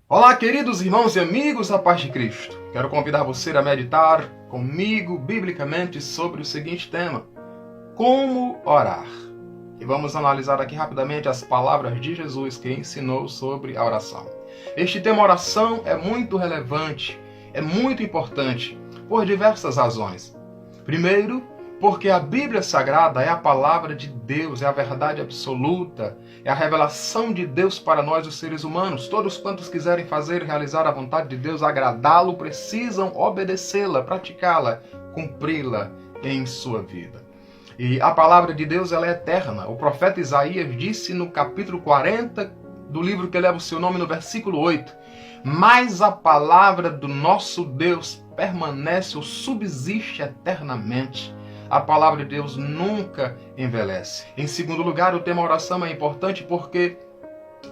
Olá, queridos irmãos e amigos da paz de Cristo. Quero convidar você a meditar comigo biblicamente sobre o seguinte tema: como orar. E vamos analisar aqui rapidamente as palavras de Jesus que ensinou sobre a oração. Este tema oração é muito relevante, é muito importante por diversas razões. Primeiro, porque a Bíblia Sagrada é a palavra de Deus, é a verdade absoluta, é a revelação de Deus para nós, os seres humanos. Todos quantos quiserem fazer e realizar a vontade de Deus, agradá-lo, precisam obedecê-la, praticá-la, cumpri-la em sua vida. E a palavra de Deus ela é eterna. O profeta Isaías disse no capítulo 40 do livro que leva o seu nome, no versículo 8, mas a palavra do nosso Deus permanece ou subsiste eternamente. A palavra de Deus nunca envelhece. Em segundo lugar, o tema oração é importante porque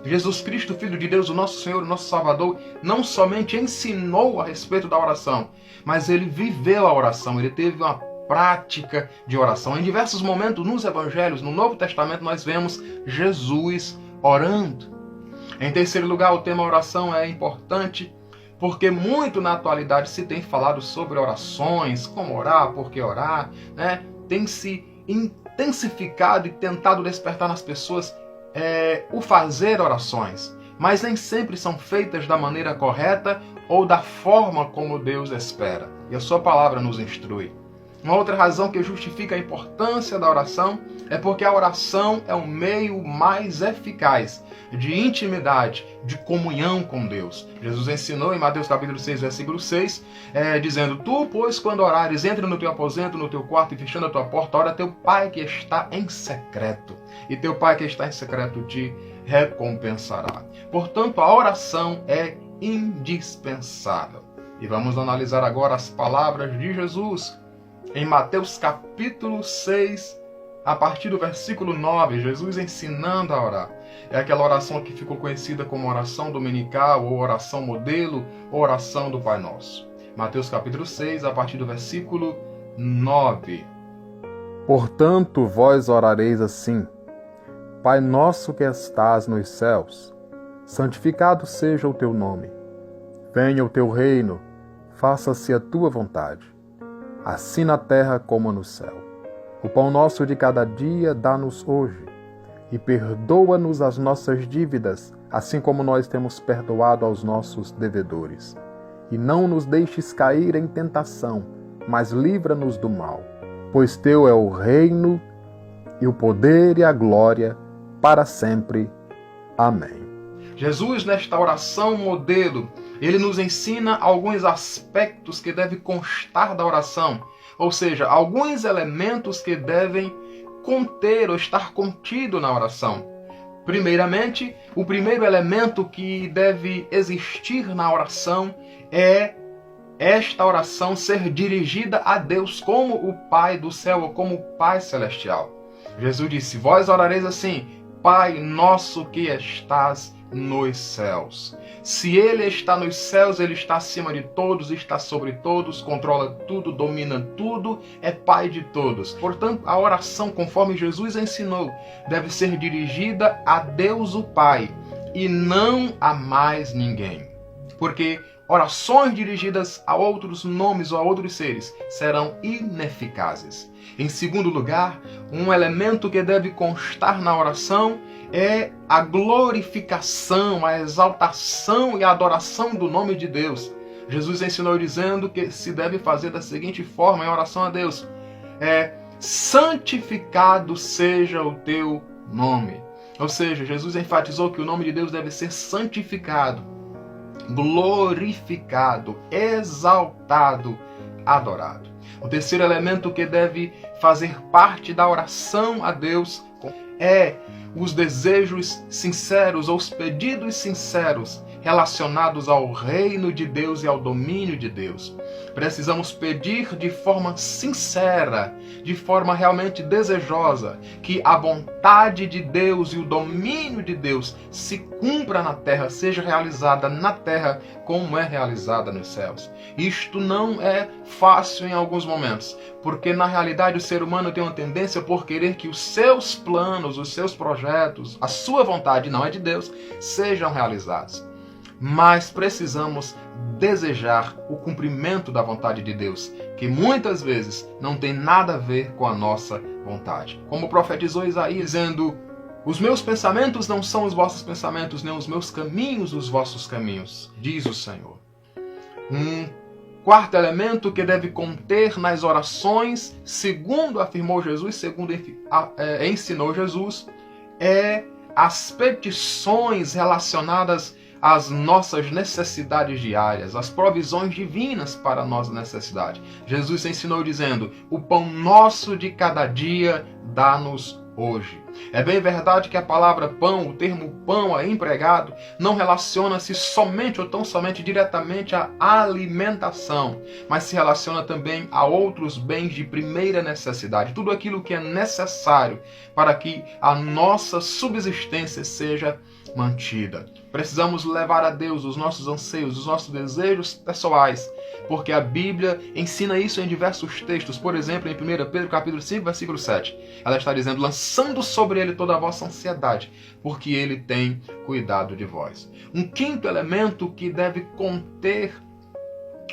Jesus Cristo, Filho de Deus, o nosso Senhor, o nosso Salvador, não somente ensinou a respeito da oração, mas ele viveu a oração, ele teve uma prática de oração. Em diversos momentos nos evangelhos, no Novo Testamento, nós vemos Jesus orando. Em terceiro lugar, o tema oração é importante porque muito na atualidade se tem falado sobre orações, como orar, por que orar, né? Tem se intensificado e tentado despertar nas pessoas o fazer orações, mas nem sempre são feitas da maneira correta ou da forma como Deus espera. E a sua palavra nos instrui. Uma outra razão que justifica a importância da oração é porque a oração é um meio mais eficaz de intimidade, de comunhão com Deus. Jesus ensinou em Mateus capítulo 6, versículo 6, dizendo: Tu, pois, quando orares, entra no teu aposento, no teu quarto e fechando a tua porta, ora teu Pai que está em secreto. E teu Pai que está em secreto te recompensará. Portanto, a oração é indispensável. E vamos analisar agora as palavras de Jesus. Em Mateus capítulo 6, a partir do versículo 9, Jesus ensinando a orar. É aquela oração que ficou conhecida como oração dominical, ou oração modelo, ou oração do Pai Nosso. Mateus capítulo 6, a partir do versículo 9. Portanto, vós orareis assim: Pai nosso que estás nos céus, santificado seja o teu nome. Venha o teu reino, faça-se a tua vontade, assim na terra como no céu. O pão nosso de cada dia dá-nos hoje, e perdoa-nos as nossas dívidas, assim como nós temos perdoado aos nossos devedores. E não nos deixes cair em tentação, mas livra-nos do mal. Pois teu é o reino, e o poder e a glória, para sempre. Amém. Jesus, nesta oração modelo, ele nos ensina alguns aspectos que devem constar da oração, ou seja, alguns elementos que devem conter ou estar contido na oração. Primeiramente, o primeiro elemento que deve existir na oração é esta oração ser dirigida a Deus como o Pai do céu ou como o Pai celestial. Jesus disse: Vós orareis assim: Pai nosso que estás nos céus. Se ele está nos céus, ele está acima de todos, está sobre todos, controla tudo, domina tudo, é Pai de todos. Portanto, a oração, conforme Jesus ensinou, deve ser dirigida a Deus o Pai e não a mais ninguém. Porque orações dirigidas a outros nomes ou a outros seres serão ineficazes. Em segundo lugar, um elemento que deve constar na oração é a glorificação, a exaltação e a adoração do nome de Deus. Jesus ensinou dizendo que se deve fazer da seguinte forma em oração a Deus: santificado seja o teu nome. Ou seja, Jesus enfatizou que o nome de Deus deve ser santificado, glorificado, exaltado, adorado. O terceiro elemento que deve fazer parte da oração a Deus é os desejos sinceros ou os pedidos sinceros relacionados ao reino de Deus e ao domínio de Deus. Precisamos pedir de forma sincera, de forma realmente desejosa, que a vontade de Deus e o domínio de Deus se cumpra na terra, seja realizada na terra como é realizada nos céus. Isto não é fácil em alguns momentos, porque na realidade o ser humano tem uma tendência por querer que os seus planos, os seus projetos, a sua vontade, não é de Deus, sejam realizados. mas precisamos desejar o cumprimento da vontade de Deus, que muitas vezes não tem nada a ver com a nossa vontade. Como profetizou Isaías, dizendo: os meus pensamentos não são os vossos pensamentos, nem os meus caminhos os vossos caminhos, diz o Senhor. Um quarto elemento que deve conter nas orações, segundo afirmou Jesus, segundo ensinou Jesus, é as petições relacionadas às nossas necessidades diárias, as provisões divinas para a nossa necessidade. Jesus ensinou dizendo: o pão nosso de cada dia dá-nos hoje. É bem verdade que a palavra pão, o termo pão aí empregado, não relaciona-se somente ou tão somente diretamente à alimentação, mas se relaciona também a outros bens de primeira necessidade, tudo aquilo que é necessário para que a nossa subsistência seja mantida. Precisamos levar a Deus os nossos anseios, os nossos desejos pessoais, porque a Bíblia ensina isso em diversos textos. Por exemplo, em 1 Pedro capítulo 5, versículo 7, ela está dizendo: lançando sobre ele toda a vossa ansiedade, porque ele tem cuidado de vós. Um quinto elemento que deve conter,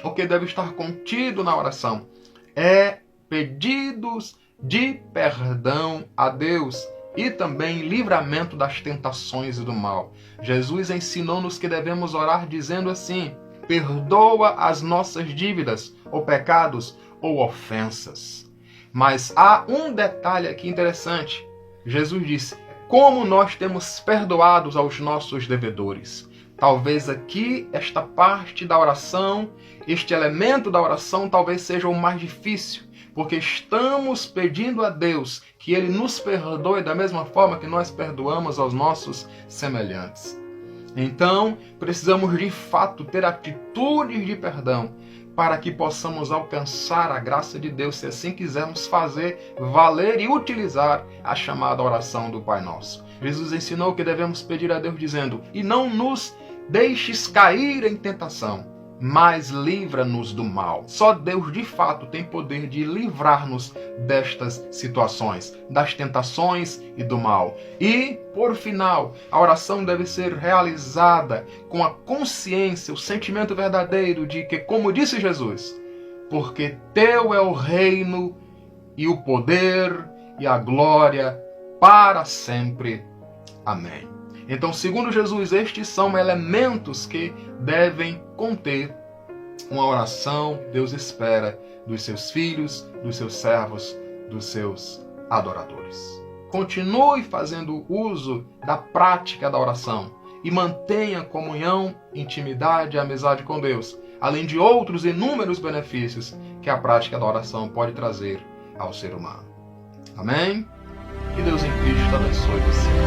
ou que deve estar contido na oração, é pedidos de perdão a Deus e também livramento das tentações e do mal. Jesus ensinou-nos que devemos orar dizendo assim: perdoa as nossas dívidas, ou pecados, ou ofensas. Mas há um detalhe aqui interessante. Jesus disse: como nós temos perdoados aos nossos devedores. Talvez aqui, esta parte da oração, este elemento da oração, talvez seja o mais difícil, porque estamos pedindo a Deus que Ele nos perdoe da mesma forma que nós perdoamos aos nossos semelhantes. Então, precisamos de fato ter atitudes de perdão para que possamos alcançar a graça de Deus, se assim quisermos fazer valer e utilizar a chamada oração do Pai Nosso. Jesus ensinou que devemos pedir a Deus dizendo: e não nos deixes cair em tentação, mas livra-nos do mal. Só Deus de fato tem poder de livrar-nos destas situações, das tentações e do mal. E, por final, a oração deve ser realizada com a consciência, o sentimento verdadeiro de que, como disse Jesus, porque teu é o reino e o poder e a glória para sempre. Amém. Então, segundo Jesus, estes são elementos que devem conter uma oração que Deus espera dos seus filhos, dos seus servos, dos seus adoradores. Continue fazendo uso da prática da oração e mantenha comunhão, intimidade e amizade com Deus, além de outros inúmeros benefícios que a prática da oração pode trazer ao ser humano. Amém? Que Deus em Cristo abençoe você.